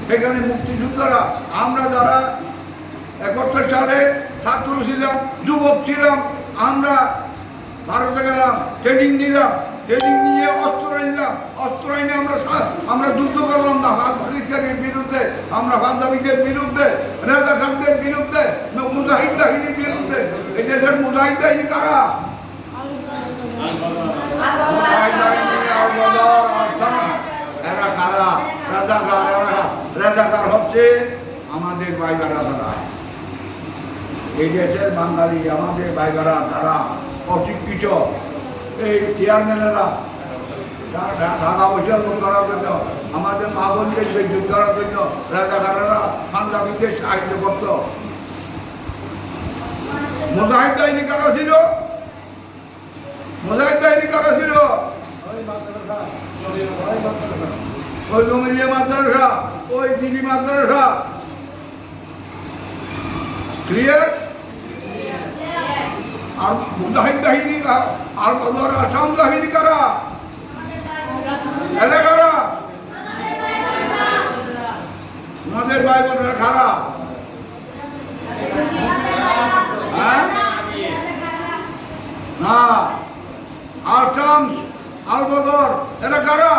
সেখানে মুক্তিযোদ্ধারা আমরা যারা 71 সালে ছাত্র ছিলাম, যুবক ছিলাম, আমরা ভারতে গেলাম, ট্রেনিং নিলাম, ট্রেনিং নিয়ে অস্ত্র আনলাম, অস্ত্র এনে আমরা যুদ্ধ করলাম না পাকিস্তানের বিরুদ্ধে, আমরা পাঞ্জাবিদের বিরুদ্ধে, রাজা খানদের বিরুদ্ধে, মুজাহিদ বাহিনীর বিরুদ্ধে। এই দেশের মুজাহিদ বাহিনী কারা? এরা কারা? রাজাকার। রাজাকার হচ্ছে আমাদের ভাইবারা তারা, এই দেশের বাঙালি আমাদের ভাইবারা তারা অশিক্ষিত। এই চেয়ারম্যানেরা টাকা পয়সা লোক করার জন্য, আমাদের মা বোনকে বিদ্যুৎ করার জন্য রাজাকারেরা পাঞ্জাবিকে সাহায্য করত। মুজাহিদ বাহিনী কারা ছিল? মুজাহিদ বাহিনী কারা ছিল? ওই লুমিনিয়া মাদ্রাসা, ওই দিদি মাদ্রাসা। ক্লিয়ার? আর মুজাহিদ বাহিনী আর আসাম বাহিনী কারা? এরা কারা? আমাদের ভাই বোনেরা কারা? না, আসাম আলবদর এরা কারা?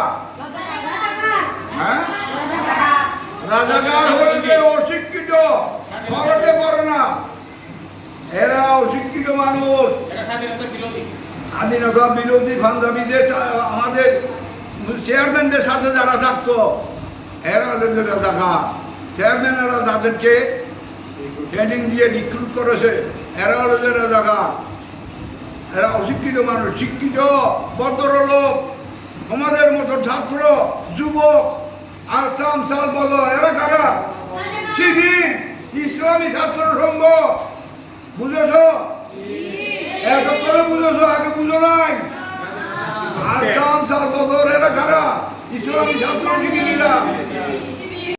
রাজাকার হচ্ছে অশিক্ষিত, পড়াতে পারে না, এরা অশিক্ষিত মানুষ, স্বাধীনতা বিরোধী পাঞ্জাবিদের আমাদের চেয়ারম্যানদের সাথে যারা থাকতো এরা হচ্ছে রাজাকার। চেয়ারম্যানেরা যাদেরকে ট্রেনিং দিয়ে রিক্রুট করেছে এরা হচ্ছে রাজাকার। এরা অশিক্ষিত মানুষ, শিক্ষিত ভদ্রলোক, আমাদের মতো ছাত্র যুবক আসাম সালবদর এরা কারা? শিবির, ইসলামী ছাত্র সংঘ। বুঝেছ? এত করে বুঝেছ, আগে বুঝো নাই? আসাম সালবদর এরা কারা? ইসলামী ছাত্র শিবিরা।